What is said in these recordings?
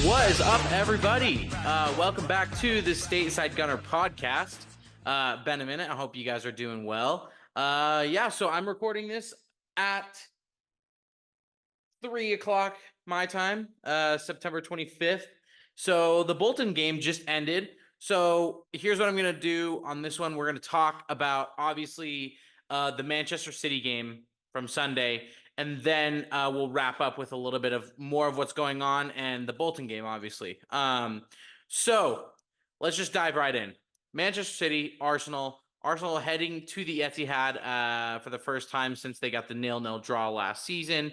What is up, everybody? Welcome back to the Stateside Gunner podcast. Been a minute. I hope you guys are doing well. So I'm recording this at 3 o'clock my time, September 25th. So the Bolton game just ended. So here's what I'm going to do on this one. We're going to talk about, obviously, the Manchester City game from Sunday, and then we'll wrap up with a little bit of more of what's going on and the Bolton game, obviously. So let's just dive right in. Manchester City, Arsenal. Arsenal heading to the Etihad for the first time since they got the 0-0 draw last season.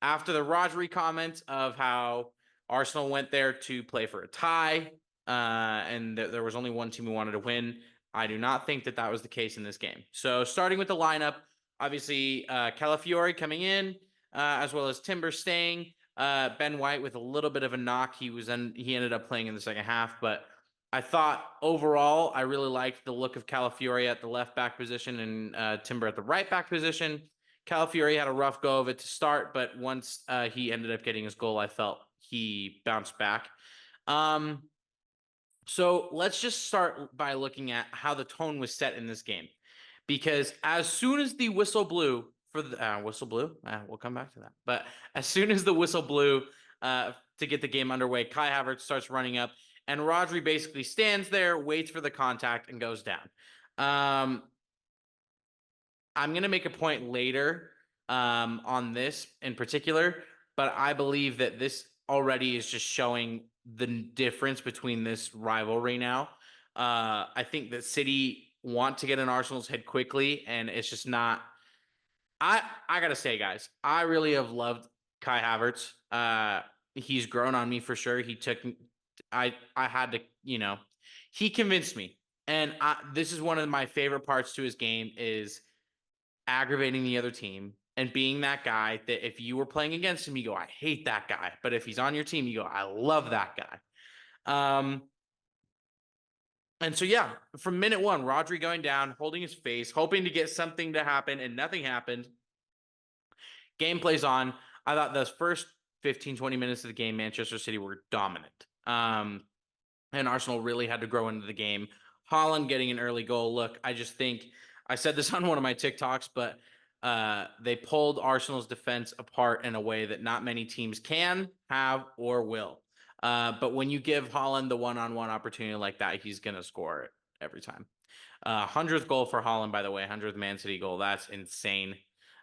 After the Rivalry comments of how Arsenal went there to play for a tie, and there was only one team who wanted to win, I do not think that that was the case in this game. So starting with the lineup, obviously Calafiori coming in, as well as Timber staying. Ben White with a little bit of a knock. He ended up playing in the second half, but I thought overall I really liked the look of Calafiori at the left back position and Timber at the right back position. Calafiori had a rough go of it to start, but once he ended up getting his goal, I felt he bounced back. So let's just start by looking at how the tone was set in this game. Because as soon as the whistle blew for the we'll come back to that. But as soon as the whistle blew to get the game underway, Kai Havertz starts running up, and Rodri basically stands there, waits for the contact, and goes down. I'm going to make a point later on this in particular, but I believe that this already is just showing the difference between this rivalry now. I think that City want to get in Arsenal's head quickly, and it's just not. I gotta say, guys, I really have loved Kai Havertz. He's grown on me for sure. I had to, he convinced me, and this is one of my favorite parts to his game is aggravating the other team and being that guy that if you were playing against him, you go, I hate that guy. But if he's on your team, you go, I love that guy. And so, yeah, from minute one, Rodri going down, holding his face, hoping to get something to happen, and nothing happened. Game plays on. I thought those first 15, 20 minutes of the game, Manchester City were dominant. And Arsenal really had to grow into the game. Haaland getting an early goal. Look, I just think I said this on one of my TikToks, but they pulled Arsenal's defense apart in a way that not many teams can, have, or will. But when you give Haaland the one-on-one opportunity like that, he's going to score it every time. 100th goal for Haaland, by the way, 100th Man City goal. That's insane.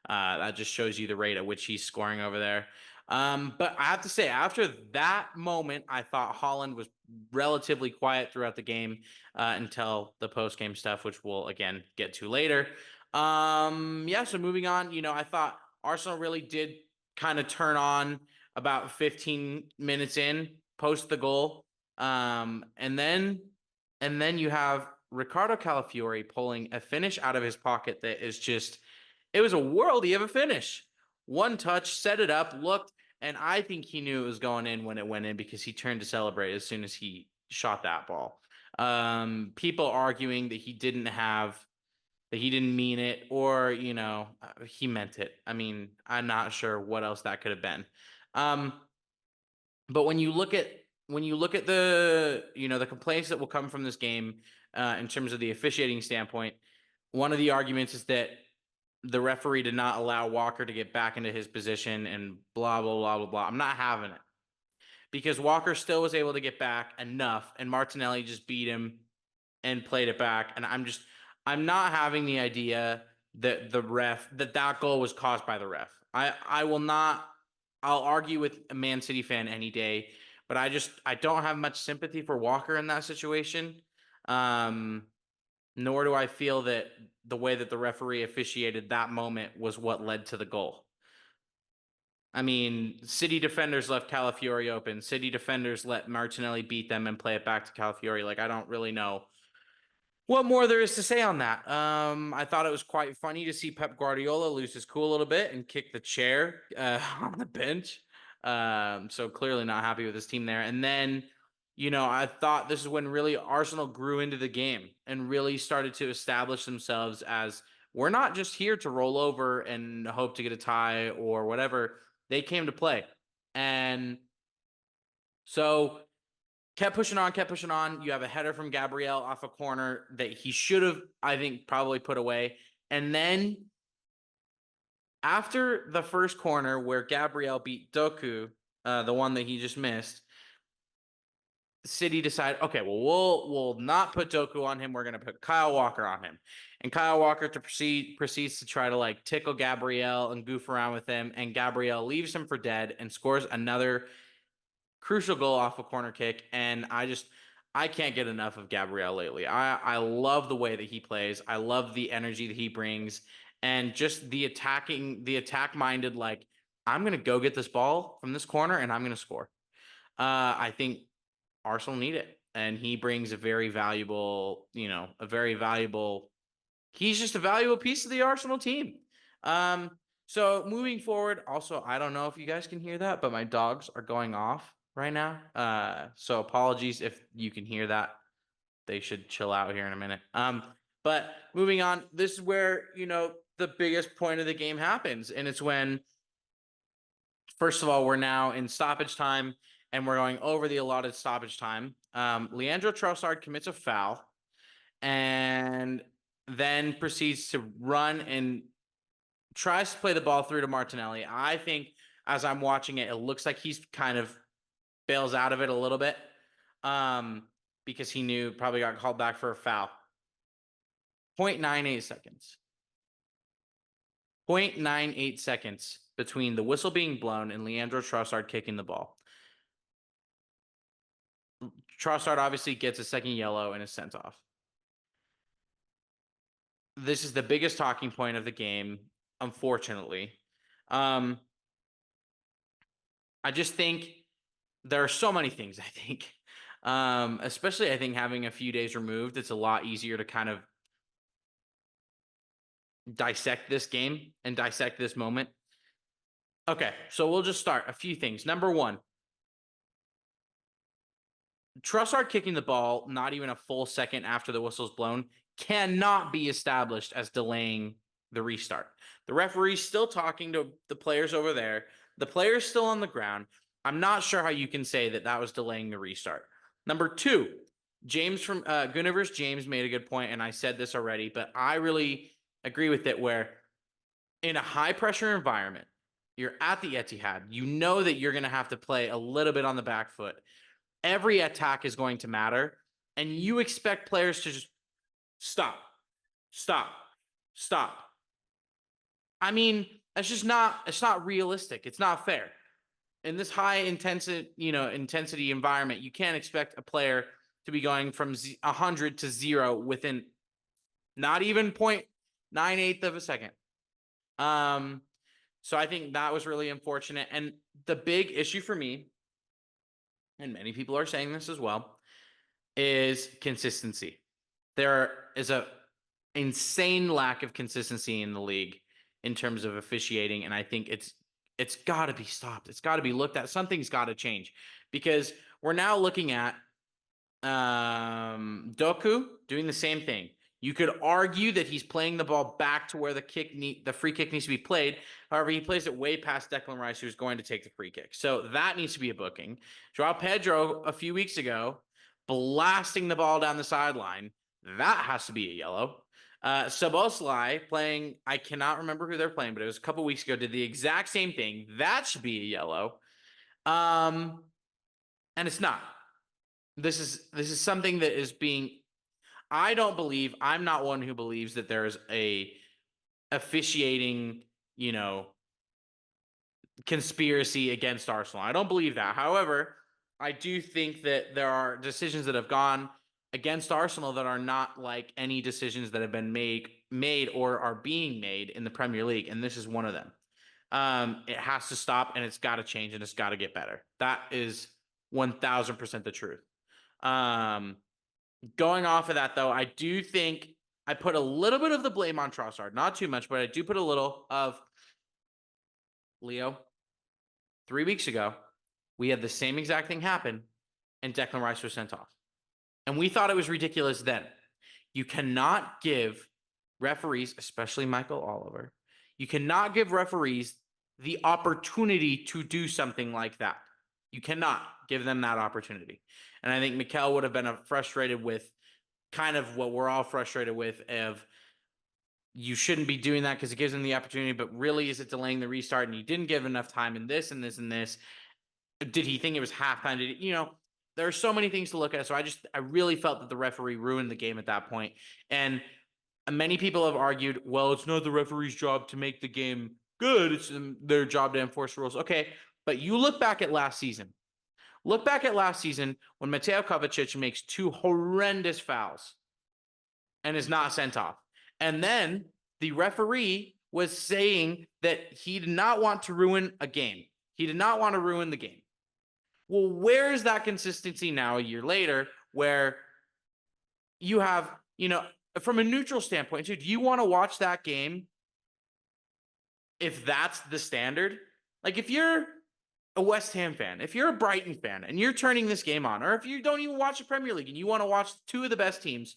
That just shows you the rate at which he's scoring over there. But I have to say, after that moment, I thought Haaland was relatively quiet throughout the game until the post-game stuff, which we'll, again, get to later. So moving on, I thought Arsenal really did kind of turn on about 15 minutes in, post the goal. And then you have Ricardo Calafiori pulling a finish out of his pocket that is just, it was a worldie of a finish. One touch, set it up, looked, and I think he knew it was going in when it went in because he turned to celebrate as soon as he shot that ball. People arguing that he didn't mean it, or, he meant it. I mean, I'm not sure what else that could have been. But when you look at the, the complaints that will come from this game in terms of the officiating standpoint, one of the arguments is that the referee did not allow Walker to get back into his position and blah, blah, blah, blah, blah. I'm not having it because Walker still was able to get back enough and Martinelli just beat him and played it back. And I'm not having the idea that that goal was caused by the ref. I'll argue with a Man City fan any day, but I don't have much sympathy for Walker in that situation. Nor do I feel that the way that the referee officiated that moment was what led to the goal. I mean, City defenders left Calafiori open. City defenders let Martinelli beat them and play it back to Calafiori. Like, I don't really know what more there is to say on that. I thought it was quite funny to see Pep Guardiola lose his cool a little bit and kick the chair on the bench. So clearly not happy with his team there. And then, I thought this is when really Arsenal grew into the game and really started to establish themselves as, we're not just here to roll over and hope to get a tie or whatever. They came to play. And So kept pushing on, kept pushing on. You have a header from Gabriel off a corner that he should have, I think, probably put away. And then after the first corner where Gabriel beat Doku, the one that he just missed, City decided, okay, well, we'll not put Doku on him. We're going to put Kyle Walker on him. And Kyle Walker proceeds to try to like tickle Gabriel and goof around with him. And Gabriel leaves him for dead and scores another crucial goal off a corner kick. And I can't get enough of Gabriel lately. I love the way that he plays. I love the energy that he brings, and just the attack minded, like, I'm going to go get this ball from this corner and I'm going to score. I think Arsenal need it. And he brings a very valuable, he's just a valuable piece of the Arsenal team. So moving forward, also, I don't know if you guys can hear that, but my dogs are going off right now. So apologies if you can hear that. They should chill out here in a minute. But moving on, this is where, the biggest point of the game happens. And it's when, first of all, we're now in stoppage time and we're going over the allotted stoppage time. Leandro Trossard commits a foul and then proceeds to run and tries to play the ball through to Martinelli. I think as I'm watching it, it looks like he's kind of bails out of it a little bit because he knew probably got called back for a foul. 0.98 seconds. 0.98 seconds between the whistle being blown and Leandro Trossard kicking the ball. Trossard obviously gets a second yellow and is sent off. This is the biggest talking point of the game, unfortunately. I just think there are so many things, I think. Especially, I think, having a few days removed, it's a lot easier to kind of dissect this game and dissect this moment. Okay, so we'll just start. A few things. Number one, Trossard kicking the ball not even a full second after the whistle's blown cannot be established as delaying the restart. The referee's still talking to the players over there. The player's still on the ground. I'm not sure how you can say that that was delaying the restart. Number two, James from Gunniver's James made a good point, and I said this already, but I really agree with it, where in a high pressure environment, you're at the Etihad, you know that you're going to have to play a little bit on the back foot. Every attack is going to matter, and you expect players to just stop. I mean, it's not realistic. It's not fair. In this high intensity environment, you can't expect a player to be going from 100 to 0 within not even 0.98 of a second. So I think that was really unfortunate. And the big issue for me, and many people are saying this as well, is consistency. There is a insane lack of consistency in the league in terms of officiating, and I think it's got to be stopped. It's got to be looked at. Something's got to change, because we're now looking at Doku doing the same thing. You could argue that he's playing the ball back to where the free kick needs to be played. However, he plays it way past Declan Rice, who's going to take the free kick. So that needs to be a booking. Joao Pedro a few weeks ago, blasting the ball down the sideline. That has to be a yellow. Szoboszlai playing, I cannot remember who they're playing, but it was a couple weeks ago, did the exact same thing. That should be a yellow. And it's not. This is something that is being, I'm not one who believes that there is a officiating, conspiracy against Arsenal. I don't believe that. However, I do think that there are decisions that have gone against Arsenal that are not like any decisions that have been made or are being made in the Premier League, and this is one of them. It has to stop, and it's got to change, and it's got to get better. That is 1000% the truth. Going off of that, though, I do think I put a little bit of the blame on Trossard. Not too much, but I do put a little of Leo. 3 weeks ago, we had the same exact thing happen, and Declan Rice was sent off. And we thought it was ridiculous then. You cannot give referees, especially Michael Oliver, you cannot give referees the opportunity to do something like that. You cannot give them that opportunity. And I think Mikel would have been frustrated with kind of what we're all frustrated with of you shouldn't be doing that because it gives them the opportunity, but really is it delaying the restart and you didn't give enough time in this and this and this. Did he think it was halftime? Did he, there are so many things to look at. So I really felt that the referee ruined the game at that point. And many people have argued, well, it's not the referee's job to make the game good. It's their job to enforce rules. Okay. But you look back at last season. Look back at last season when Mateo Kovacic makes 2 horrendous fouls and is not sent off. And then the referee was saying that he did not want to ruin a game. He did not want to ruin the game. Well, where is that consistency now a year later where you have, from a neutral standpoint, do you want to watch that game if that's the standard? Like if you're a West Ham fan, if you're a Brighton fan and you're turning this game on, or if you don't even watch the Premier League and you want to watch 2 of the best teams,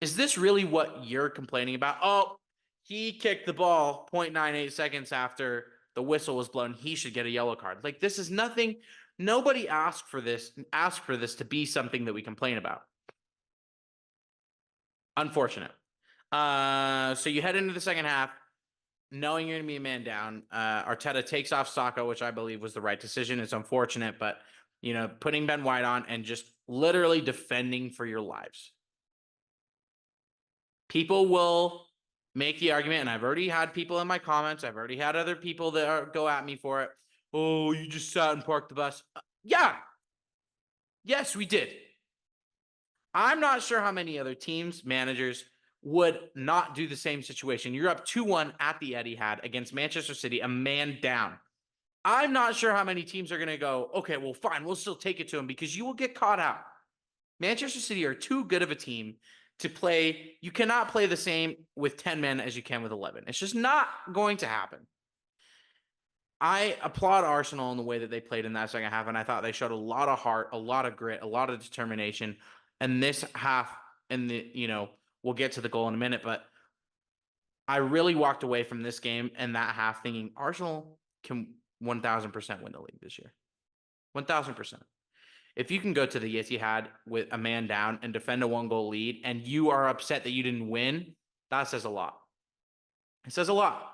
is this really what you're complaining about? Oh, he kicked the ball 0.98 seconds after the whistle was blown. He should get a yellow card. Like this is nothing. Nobody asked for this to be something that we complain about. Unfortunate. So you head into the second half knowing you're going to be a man down. Arteta takes off Saka, which I believe was the right decision. It's unfortunate, but putting Ben White on and just literally defending for your lives. People will make the argument, and I've already had people in my comments. I've already had other people that go at me for it. Oh, you just sat and parked the bus. Yeah. Yes, we did. I'm not sure how many other teams, managers would not do the same situation. You're up 2-1 at the Etihad against Manchester City, a man down. I'm not sure how many teams are going to go, okay, well, fine, we'll still take it to them because you will get caught out. Manchester City are too good of a team to play. You cannot play the same with 10 men as you can with 11. It's just not going to happen. I applaud Arsenal in the way that they played in that second half, and I thought they showed a lot of heart, a lot of grit, a lot of determination. And this half, we'll get to the goal in a minute, but I really walked away from this game and that half thinking Arsenal can 1,000% win the league this year. 1,000%. If you can go to the Etihad with a man down and defend a 1-goal lead and you are upset that you didn't win, that says a lot. It says a lot.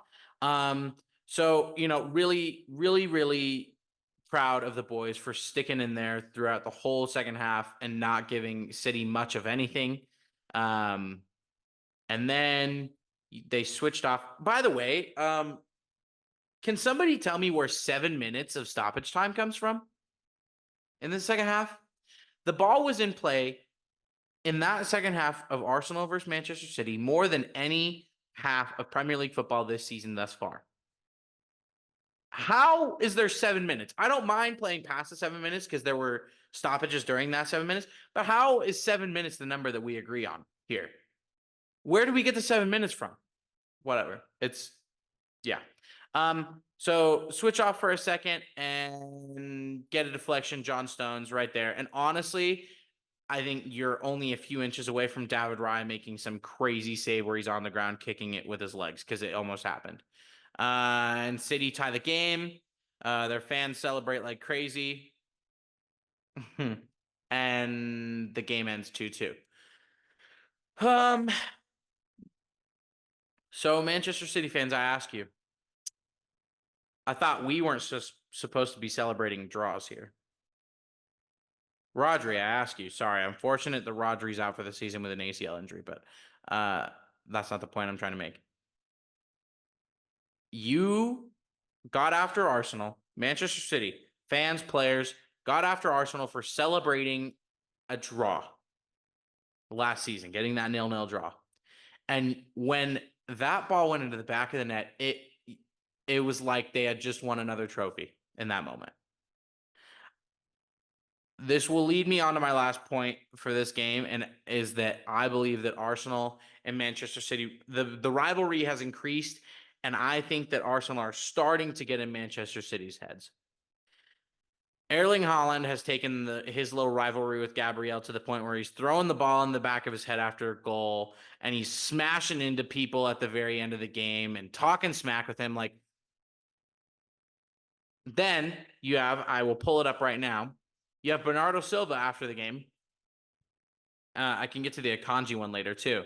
So, really, really, really proud of the boys for sticking in there throughout the whole second half and not giving City much of anything. And then they switched off. By the way, can somebody tell me where 7 minutes of stoppage time comes from in the second half? The ball was in play in that second half of Arsenal versus Manchester City more than any half of Premier League football this season thus far. How is there 7 minutes? I don't mind playing past the 7 minutes because there were stoppages during that 7 minutes, but how is 7 minutes the number that we agree on here? Where do we get the 7 minutes from? Whatever. Yeah. So switch off for a second and get a deflection. John Stones right there. And honestly, I think you're only a few inches away from David Raya making some crazy save where he's on the ground kicking it with his legs because it almost happened. And City tie the game. Their fans celebrate like crazy. And the game ends 2-2. So Manchester City fans, I ask you, I thought we weren't supposed to be celebrating draws here. Rodri, I ask you, sorry, I'm fortunate that Rodri's out for the season with an ACL injury, but that's not the point I'm trying to make. You got after Arsenal, Manchester City, fans, players, got after Arsenal for celebrating a draw last season, getting that 0-0 draw. And when that ball went into the back of the net, it was like they had just won another trophy in that moment. This will lead me on to my last point for this game, and is that I believe that Arsenal and Manchester City, the rivalry has increased, and I think that Arsenal are starting to get in Manchester City's heads. Erling Haaland has taken his little rivalry with Gabriel to the point where he's throwing the ball in the back of his head after a goal, and he's smashing into people at the very end of the game and talking smack with him. Like, Then you have, I will pull it up right now. You have Bernardo Silva after the game. I can get to the Akanji one later too.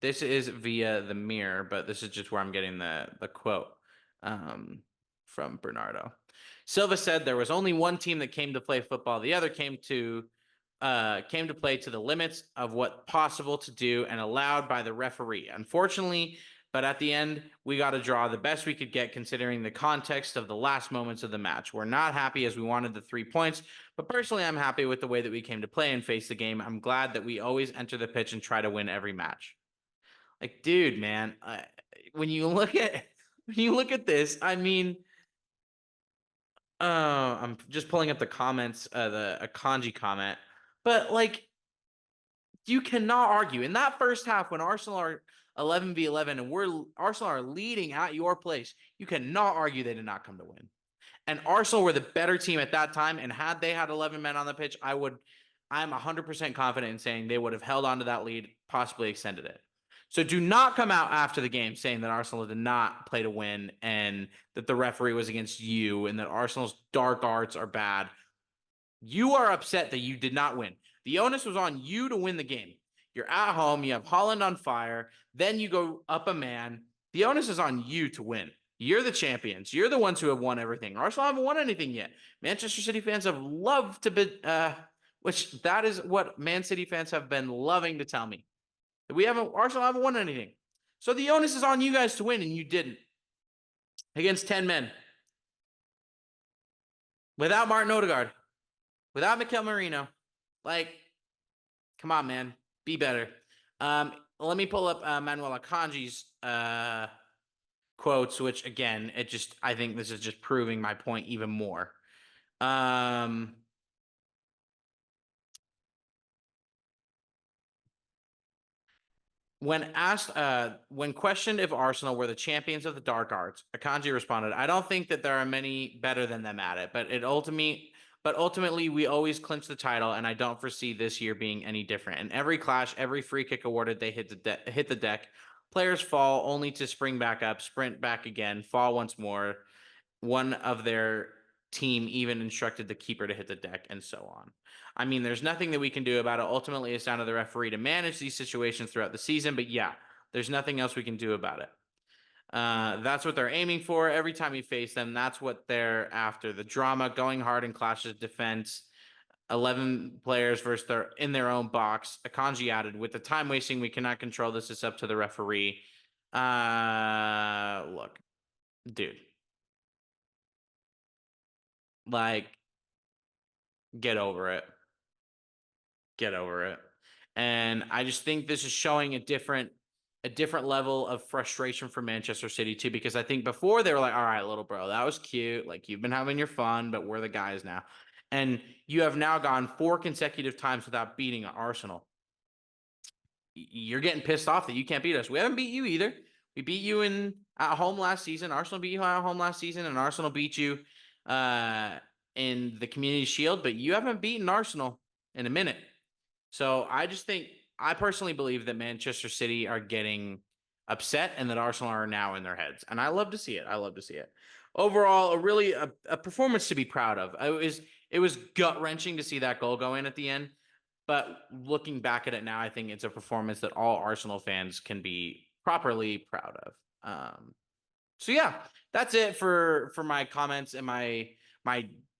This is via the Mirror, but this is just where I'm getting the quote from Bernardo. Silva said there was only one team that came to play football. The other came to play to the limits of what possible to do and allowed by the referee. Unfortunately, but at the end, we got to draw the best we could get considering the context of the last moments of the match. We're not happy as we wanted the 3 points, but personally, I'm happy with the way that we came to play and face the game. I'm glad that we always enter the pitch and try to win every match. Like, dude, man, when you look at this, I mean, I'm just pulling up the comments, the Akanji comment, but like, you cannot argue in that first half when Arsenal are 11v11 and Arsenal are leading at your place. You cannot argue they did not come to win. And Arsenal were the better team at that time. And had they had 11 men on the pitch, I'm 100% confident in saying they would have held on to that lead, possibly extended it. So do not come out after the game saying that Arsenal did not play to win and that the referee was against you and that Arsenal's dark arts are bad. You are upset that you did not win. The onus was on you to win the game. You're at home. You have Holland on fire. Then you go up a man. The onus is on you to win. You're the champions. You're the ones who have won everything. Arsenal haven't won anything yet. Manchester City fans have loved to be, which that is what Man City fans have been loving to tell me. Arsenal haven't won anything. So the onus is on you guys to win, and you didn't. Against 10 men. Without Martin Odegaard. Without Mikel Merino. Like, come on, man. Be better. Let me pull up Manuel Akanji's quotes, which, again, I think this is just proving my point even more. When questioned if Arsenal were the champions of the dark arts, Akanji responded, "I don't think that there are many better than them at it, but ultimately we always clinch the title, and I don't foresee this year being any different. In every clash, every free kick awarded, they hit the deck. Players fall only to spring back up, sprint back again, fall once more. One of their team even instructed the keeper to hit the deck, and so on." I mean, there's nothing that we can do about it. Ultimately, it's down to the referee to manage these situations throughout the season. But yeah, there's nothing else we can do about it. That's what they're aiming for every time you face them. That's what they're after. The drama, going hard in clashes, defense, 11 players versus in their own box. Akanji added, "With the time wasting, we cannot control this. It's up to the referee." Look, dude. Like, get over it. Get over it. And I just think this is showing a different level of frustration for Manchester City too, because I think before they were like, all right, little bro, that was cute. Like, you've been having your fun, but we're the guys now. And you have now gone 4 consecutive times without beating Arsenal. You're getting pissed off that you can't beat us. We haven't beat you either. We beat you at home last season. Arsenal beat you at home last season, and Arsenal beat you in the Community Shield, but you haven't beaten Arsenal in a minute. So I personally believe that Manchester City are getting upset and that Arsenal are now in their heads. And I love to see it. Overall, a performance to be proud of. It was gut-wrenching to see that goal go in at the end. But looking back at it now, I think it's a performance that all Arsenal fans can be properly proud of. So yeah, that's it for my comments and my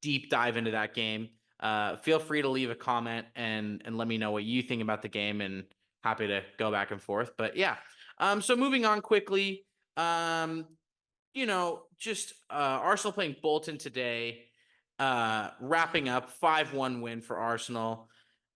deep dive into that game. Feel free to leave a comment and let me know what you think about the game, and happy to go back and forth. But yeah, so moving on quickly, Arsenal playing Bolton today, wrapping up 5-1 win for Arsenal.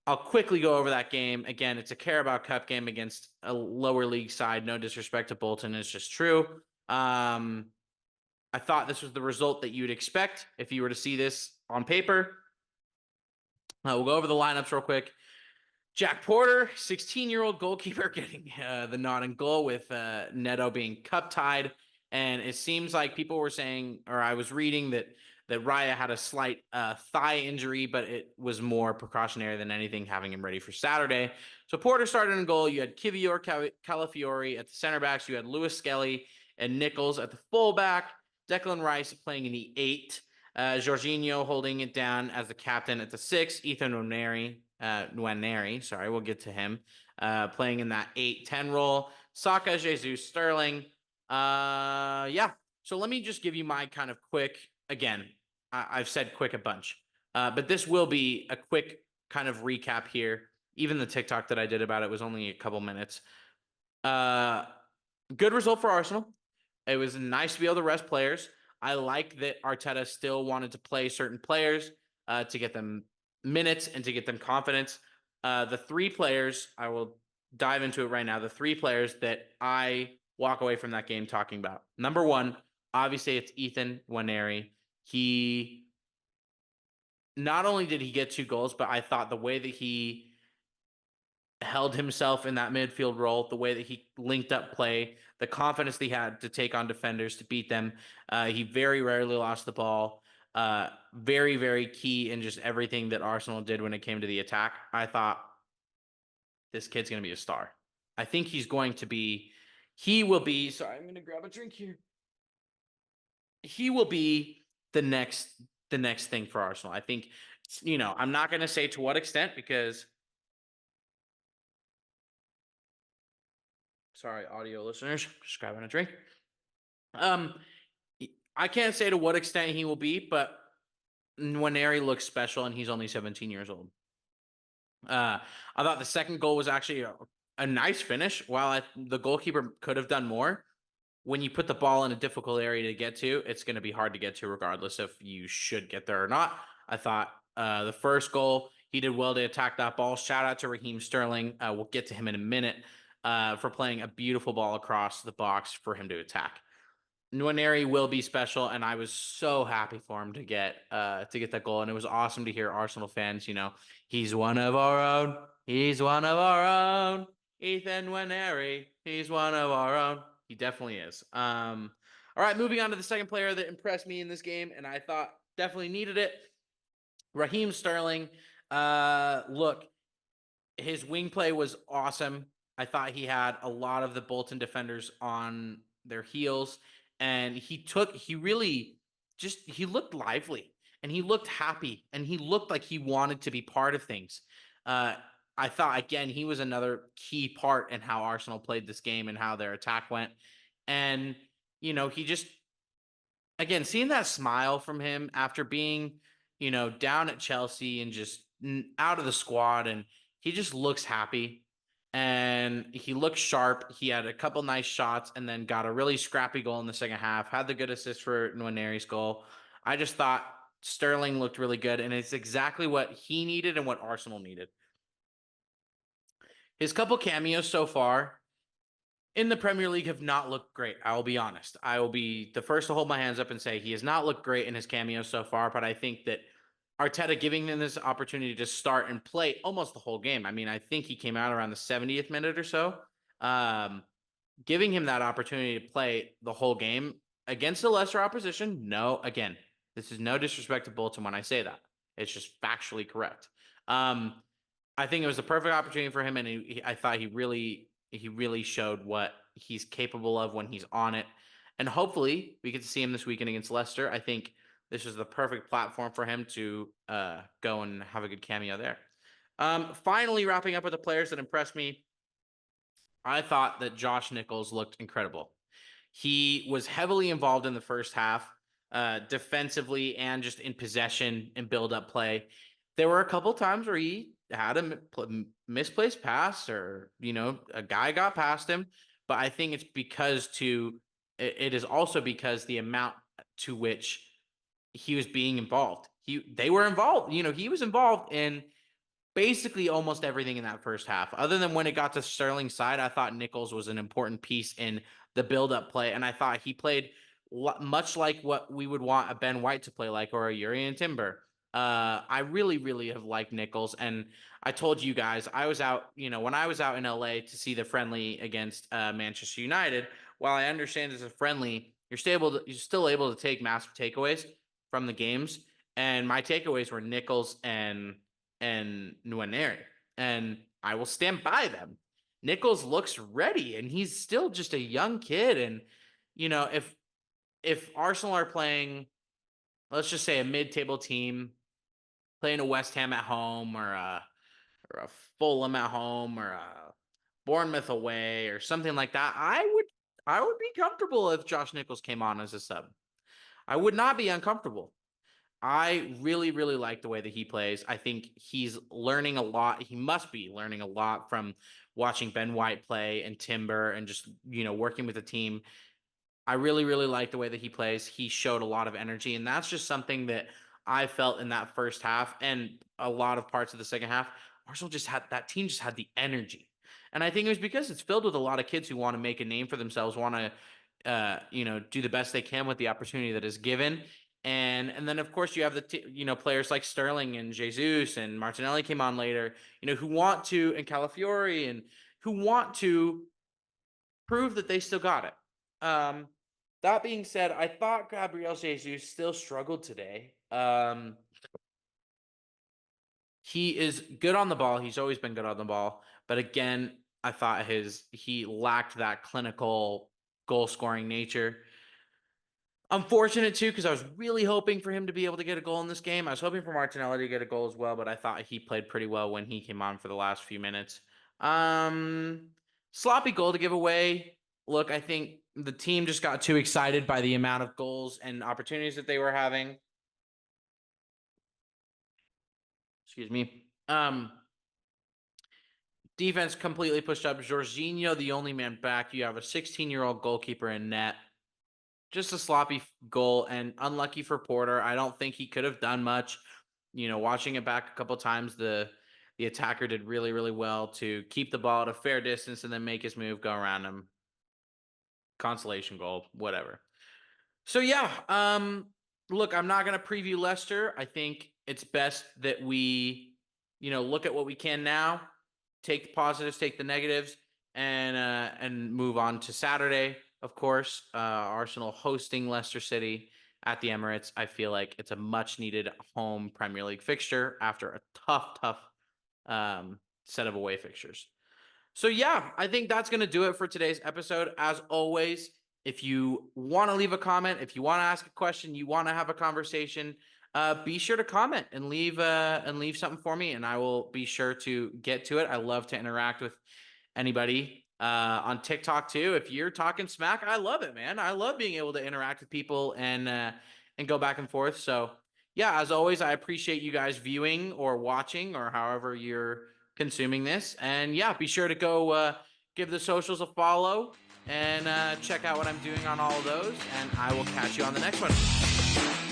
I'll quickly go over that game. Again, it's a Carabao Cup game against a lower league side. No disrespect to Bolton, it's just true. I thought this was the result that you would expect if you were to see this on paper. We'll go over the lineups real quick. Jack Porter, 16-year-old goalkeeper, getting the nod and goal, with Neto being cup tied. And it seems like people were saying, or I was reading, that Raya had a slight thigh injury, but it was more precautionary than anything, having him ready for Saturday. So Porter started in goal. You had Kivior Calafiori at the center backs. You had Lewis Skelly and Nichols at the fullback. Declan Rice playing in the 8. Jorginho holding it down as the captain at the 6. Ethan Nwaneri, sorry, we'll get to him, playing in that 8-10 role. Saka, Jesus, Sterling. Yeah. So let me just give you my kind of quick, again, I've said quick a bunch, but this will be a quick kind of recap here. Even the TikTok that I did about it was only a couple minutes. Good result for Arsenal. It was nice to be able to rest players. I like that Arteta still wanted to play certain players to get them minutes and to get them confidence. The 3 players, I will dive into it right now. The 3 players that I walk away from that game talking about. Number 1, obviously it's Ethan Nwaneri. He not only did he get 2 goals, but I thought the way that he held himself in that midfield role, the way that he linked up play, the confidence that he had to take on defenders to beat them. He very rarely lost the ball. Very, very key in just everything that Arsenal did when it came to the attack. I thought this kid's going to be a star. I think he will be, sorry, I'm going to grab a drink here. He will be the next thing for Arsenal. I think, I'm not going to say to what extent because sorry, audio listeners, just grabbing a drink. I can't say to what extent he will be, but Nwaneri looks special, and he's only 17 years old. I thought the second goal was actually a nice finish. While the goalkeeper could have done more, when you put the ball in a difficult area to get to, it's going to be hard to get to regardless if you should get there or not. I thought the first goal, he did well to attack that ball. Shout out to Raheem Sterling. We'll get to him in a minute for playing a beautiful ball across the box for him to attack. Nwaneri will be special, and I was so happy for him to get that goal. And it was awesome to hear Arsenal fans, he's one of our own. He's one of our own. Ethan Nwaneri. He's one of our own. He definitely is. All right, moving on to the second player that impressed me in this game, and I thought definitely needed it. Raheem Sterling. Look, his wing play was awesome. I thought he had a lot of the Bolton defenders on their heels, and he looked lively, and he looked happy, and he looked like he wanted to be part of things. I thought, again, he was another key part in how Arsenal played this game and how their attack went. And, he just, again, seeing that smile from him after being, down at Chelsea and just out of the squad, and he just looks happy and he looks sharp. He had a couple nice shots and then got a really scrappy goal in the second half, had the good assist for Nwaneri's goal. I just thought Sterling looked really good, and it's exactly what he needed and what Arsenal needed. His couple cameos so far in the Premier League have not looked great. I will be honest. I will be the first to hold my hands up and say he has not looked great in his cameos so far, but I think that Arteta giving him this opportunity to start and play almost the whole game. I mean, I think he came out around the 70th minute or so. Giving him that opportunity to play the whole game against a lesser opposition. No, again, this is no disrespect to Bolton when I say that. It's just factually correct. I think it was a perfect opportunity for him, and I thought he really showed what he's capable of when he's on it. And hopefully we get to see him this weekend against Leicester. I think this is the perfect platform for him to go and have a good cameo there. Finally, wrapping up with the players that impressed me, I thought that Josh Nichols looked incredible. He was heavily involved in the first half, defensively and just in possession and build-up play. There were a couple times where he had a misplaced pass, or a guy got past him, but I think it's it is also because the amount to which he was being involved. They were involved. He was involved in basically almost everything in that first half. Other than when it got to Sterling's side, I thought Nichols was an important piece in the build-up play, and I thought he played much like what we would want a Ben White to play like, or a Urian Timber. I really, really have liked Nichols, and I told you guys I was out. When I was out in LA to see the friendly against Manchester United. While I understand it's a friendly, you're still able to take massive takeaways from the games, and my takeaways were Nichols and Nwaneri, and I will stand by them. Nichols looks ready, and he's still just a young kid, and if if Arsenal are playing, let's just say a mid-table team, playing a West Ham at home or a Fulham at home or a Bournemouth away or something like that, I would be comfortable if Josh Nichols came on as a sub. I would not be uncomfortable. I really, really like the way that he plays. I think he's learning a lot. He must be learning a lot from watching Ben White play and Timber and just, working with the team. I really, really like the way that he plays. He showed a lot of energy, and that's just something that I felt in that first half and a lot of parts of the second half. Arsenal just had that team just had the energy. And I think it was because it's filled with a lot of kids who want to make a name for themselves, want to do the best they can with the opportunity that is given. And then of course you have the players like Sterling and Jesus and Martinelli came on later, who want to, and Calafiori, and who want to prove that they still got it. That being said, I thought Gabriel Jesus still struggled today. He is good on the ball. He's always been good on the ball. But again, I thought he lacked that clinical goal scoring nature. Unfortunate too, because I was really hoping for him to be able to get a goal in this game. I was hoping for Martinelli to get a goal as well, but I thought he played pretty well when he came on for the last few minutes. Sloppy goal to give away. Look, I think the team just got too excited by the amount of goals and opportunities that they were having. Excuse me. Defense completely pushed up. Jorginho, the only man back. You have a 16-year-old goalkeeper in net. Just a sloppy goal and unlucky for Porter. I don't think he could have done much. Watching it back a couple times, the attacker did really, really well to keep the ball at a fair distance and then make his move, go around him. Consolation goal, whatever. So yeah, look, I'm not gonna preview Leicester. I think it's best that we, look at what we can now, take the positives, take the negatives, and move on to Saturday. Of course, Arsenal hosting Leicester City at the Emirates. I feel like it's a much needed home Premier League fixture after a tough set of away fixtures. So yeah, I think that's going to do it for today's episode. As always, if you want to leave a comment, if you want to ask a question, you want to have a conversation, be sure to comment and leave something for me, and I will be sure to get to it. I love to interact with anybody on TikTok too. If you're talking smack, I love it, man. I love being able to interact with people and go back and forth. So yeah, as always, I appreciate you guys viewing or watching or however you're consuming this. And yeah, be sure to go give the socials a follow and check out what I'm doing on all of those. And I will catch you on the next one.